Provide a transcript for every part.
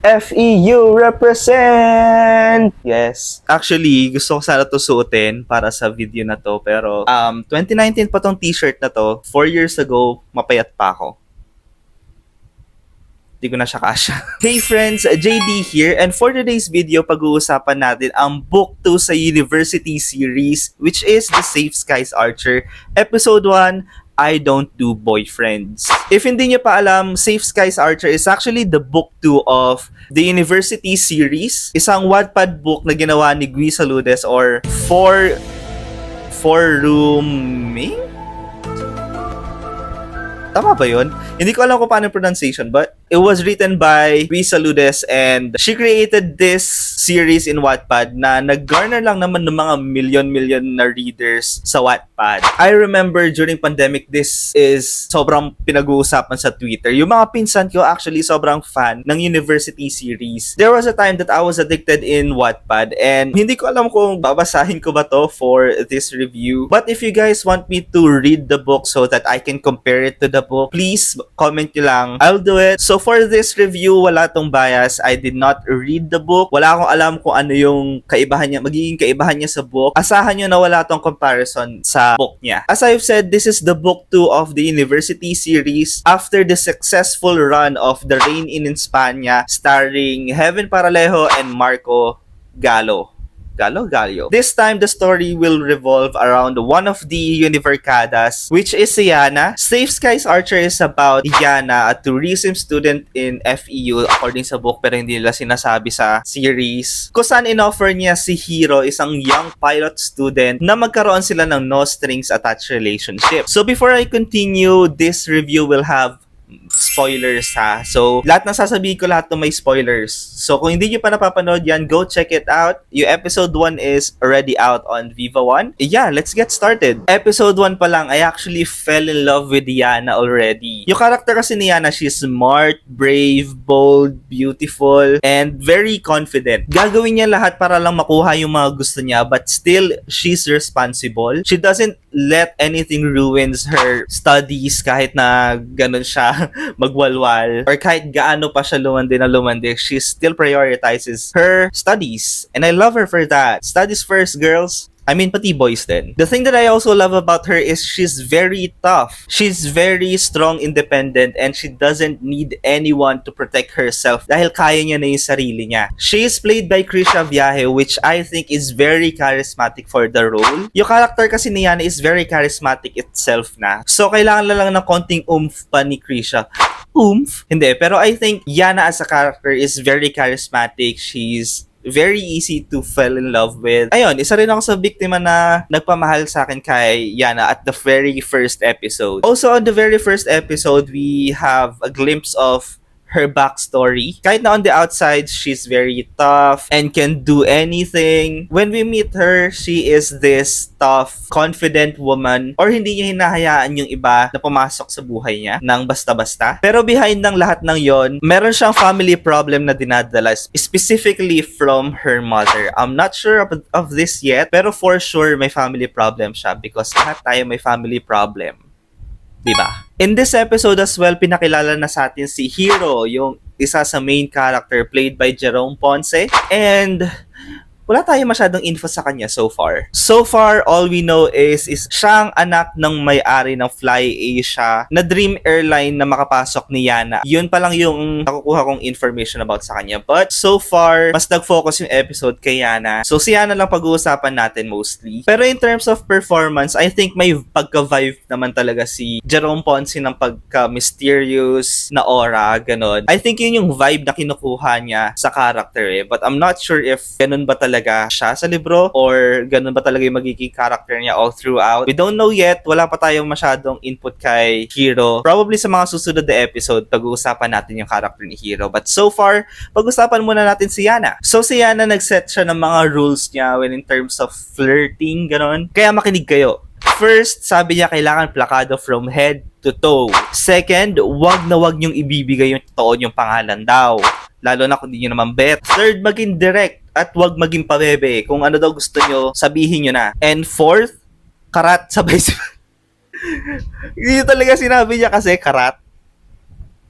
FEU represent! Yes. Actually, gusto ko sana to suotin para sa video na to. Pero, 2019 pa tong t-shirt na to. 4 years ago, mapayat pa ako. Hindi ko na siya kasya. Hey friends, JD here. And for today's video, pag-uusapan natin ang Book 2 sa University series, which is The Safe Skies Archer. Episode 1, I Don't Do Boyfriends. If hindi niyo pa alam, Safe Skies Archer is actually the book 2 of the University series. Isang Wattpad book na ginawa ni Guy Saludes or For Rooming? Tama ba yun? Hindi ko alam kung paano pronunciation, but it was written by Guy Saludes and she created this series in Wattpad na nag-garner lang naman ng mga million na readers sa Wattpad. I remember during pandemic, this is sobrang pinag-uusapan sa Twitter. Yung mga pinsan ko actually sobrang fan ng University series. There was a time that I was addicted in Wattpad and hindi ko alam kung babasahin ko ba to for this review. But if you guys want me to read the book so that I can compare it to the book, please comment nyo lang. I'll do it. So for this review, wala tong bias. I did not read the book. Wala akong alam kung ano yung kaibahan niya, magiging kaibahan niya sa book. Asahan nyo na wala tong comparison sa book niya. As I've said, this is the book 2 of the University series after the successful run of The Rain in España starring Heaven Paralejo and Marco Gallo. This time, the story will revolve around one of the Univercadas, which is si Yana. Safe Skies Archer is about Yana, a tourism student in FEU, according sa book, pero hindi nila sinasabi sa series. Kung saan in-offer niya si Hiro, isang young pilot student, na magkaroon sila ng no strings attached relationship. So before I continue, this review will have spoilers ha. So, lahat ng sasabihin ko lahat ng may spoilers. So, kung hindi nyo pa napapanood yan, go check it out. Yung episode 1 is already out on Viva One. Yeah, let's get started. Episode 1 pa lang, I actually fell in love with Yana already. Yung character kasi ni Yana, she's smart, brave, bold, beautiful, and very confident. Gagawin niya lahat para lang makuha yung mga gusto niya, but still, she's responsible. She doesn't let anything ruins her studies kahit na ganun siya magwalwal or kahit gaano pa siya lumandi, she still prioritizes her studies. And I love her for that. Studies first, girls. I mean, pati boys din. The thing that I also love about her is she's very tough. She's very strong, independent, and she doesn't need anyone to protect herself dahil kaya niya na yung sarili niya. She is played by Krisha Viaje, which I think is very charismatic for the role. Yung character kasi ni Yana is very charismatic itself na. So, kailangan lang ng konting oomph pa ni Krisha. Oomph? Hindi, pero I think Yana as a character is very charismatic. She's very easy to fall in love with. Ayun, isa rin ako sa biktima na nagpamahal sa akin kay Yana at the very first episode. Also, on the very first episode, we have a glimpse of her backstory. Kahit na on the outside, she's very tough and can do anything. When we meet her, she is this tough, confident woman, or hindi niya hinahayaan yung iba na pumasok sa buhay niya ng basta-basta. Pero behind ng lahat ng yon, meron siyang family problem na dinadala, specifically from her mother. I'm not sure of this yet, pero for sure may family problem siya because lahat tayo may family problem. Diba? In this episode as well, pinakilala na sa atin si Hiro, yung isa sa main character played by Jerome Ponce. And wala tayo masyadong info sa kanya so far. So far, all we know is siyang anak ng may-ari ng Fly Asia na dream airline na makapasok ni Yana. Yun pa lang yung nakukuha kong information about sa kanya. But so far, mas nag-focus yung episode kay Yana. So si Yana lang pag-uusapan natin mostly. Pero in terms of performance, I think may pagka-vibe naman talaga si Jerome Ponce ng pagka-mysterious na aura, ganun. I think yun yung vibe na kinukuha niya sa character eh. But I'm not sure if ganun ba talaga siya sa libro or ganun ba talaga yung magiging character niya all throughout. We don't know yet. Wala pa tayong masyadong input kay Hiro. Probably sa mga susunod na episode, pag-uusapan natin yung character ni Hiro. But so far, pag-usapan muna natin si Yana. So si Yana, nag-set siya ng mga rules niya when in terms of flirting, ganun. Kaya makinig kayo. First, sabi niya kailangan plakado from head to toe. Second, wag na wag niyong ibibigay yung totoo yung pangalan daw. Lalo na kung di nyo naman bet. Third, maging direct at wag maging pabebe. Kung ano daw gusto nyo, sabihin nyo na. And fourth, karat sabay. Hindi talaga sinabi niya kasi karat.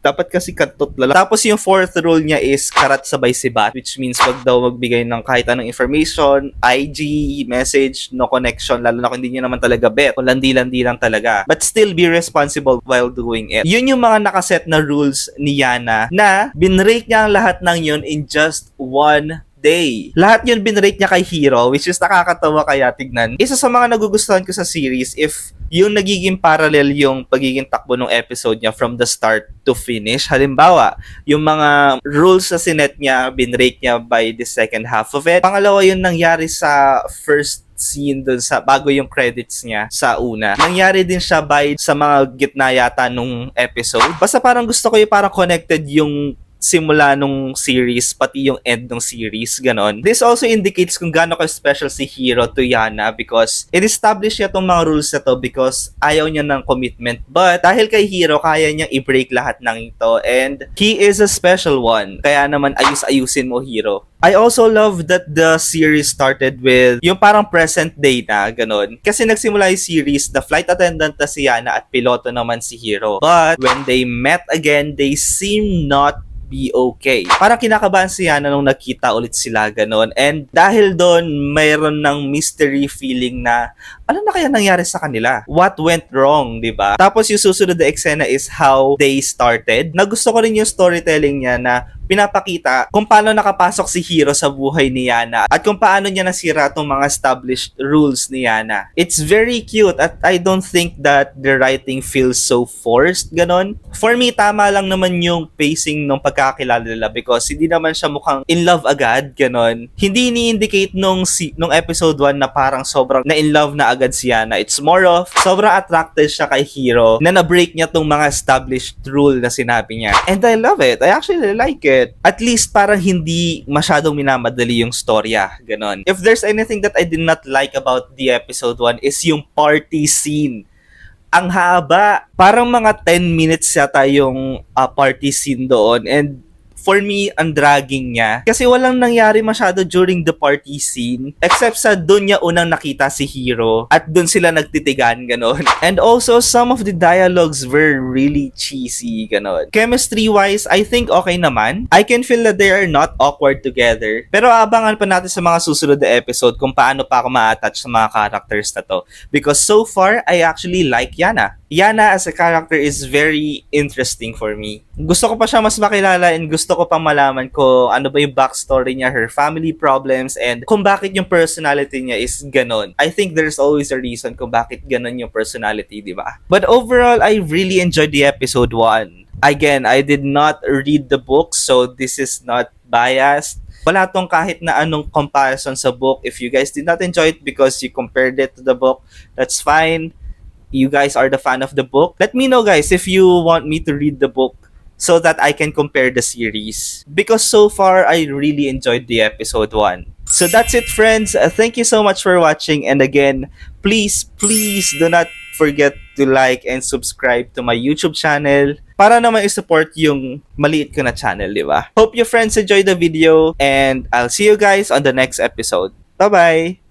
Dapat kasi katot lang. Tapos yung fourth rule niya is karat sabay sibat, which means wag daw magbigay ng kahit anong information, IG, message, no connection, lalo na kung hindi niyo naman talaga bet, o landi-landi lang talaga. But still be responsible while doing it. Yun yung mga nakaset na rules ni Yana na binrake niya ang lahat ng yun in just one day. Lahat yun binrate niya kay Hiro, which is nakakatawa kaya tignan. Isa sa mga nagugustuhan ko sa series, if yung nagiging parallel yung pagiging takbo ng episode niya from the start to finish. Halimbawa, yung mga rules na sinet niya, binrate niya by the second half of it. Pangalawa, yun nangyari sa first scene dun sa bago yung credits niya sa una. Nangyari din siya by sa mga gitna yata nung episode. Basta parang gusto ko yung parang connected yung simula nung series, pati yung end ng series, ganon. This also indicates kung gaano ka-special si Hiro to Yana because it-establish niya tong mga rules na to because ayaw niya ng commitment. But dahil kay Hiro, kaya niyang i-break lahat ng ito and he is a special one. Kaya naman ayus-ayusin mo, Hiro. I also love that the series started with yung parang present day na, ganon. Kasi nagsimula yung series, the flight attendant na si Yana at piloto naman si Hiro. But when they met again, they seem not be okay. Parang kinakabahan si Yana nung nakita ulit sila, ganon. And dahil doon, mayroon ng mystery feeling na ano na kaya nangyari sa kanila? What went wrong, di ba? Tapos yung susunod na eksena is how they started. Nagusto ko rin yung storytelling niya na pinapakita kung paano nakapasok si Hiro sa buhay ni Yana at kung paano niya nasira itong mga established rules ni Yana. It's very cute at I don't think that the writing feels so forced, ganon. For me, tama lang naman yung pacing ng pagkakilala nila because hindi naman siya mukhang in love agad, ganon. Hindi ni-indicate nung episode 1 na parang sobrang na in love na agad si Yana. It's more of sobrang attracted siya kay Hiro na na-break niya tong mga established rule na sinabi niya. And I love it. I actually like it. At least parang hindi masyadong minamadali yung storya, ganon. If there's anything that I did not like about the episode 1 is yung party scene. Ang haba, parang mga 10 minutes yata yung party scene doon and for me, ang dragging niya. Kasi walang nangyari masyado during the party scene. Except sa doon niya unang nakita si Hiro. At doon sila nagtitigan, ganon. And also, some of the dialogues were really cheesy, ganon. Chemistry-wise, I think okay naman. I can feel that they are not awkward together. Pero abangan pa natin sa mga susunod na episode kung paano pa ako ma-attach sa mga characters na to. Because so far, I actually like Yana. Yana as a character is very interesting for me. Gusto ko pa siya mas makilala and gusto ko pang malaman ko ano ba yung backstory niya, her family problems, and kung bakit yung personality niya is ganon. I think there's always a reason kung bakit ganon yung personality, di ba? But overall, I really enjoyed the episode 1. Again, I did not read the book, so this is not biased. Wala tong kahit na anong comparison sa book. If you guys did not enjoy it because you compared it to the book, that's fine. You guys are the fan of the book. Let me know, guys, if you want me to read the book so that I can compare the series. Because so far, I really enjoyed the episode 1. So that's it, friends. Thank you so much for watching. And again, please do not forget to like and subscribe to my YouTube channel para naman i-support yung maliit ko na channel, di ba? Hope you friends enjoyed the video and I'll see you guys on the next episode. Bye-bye!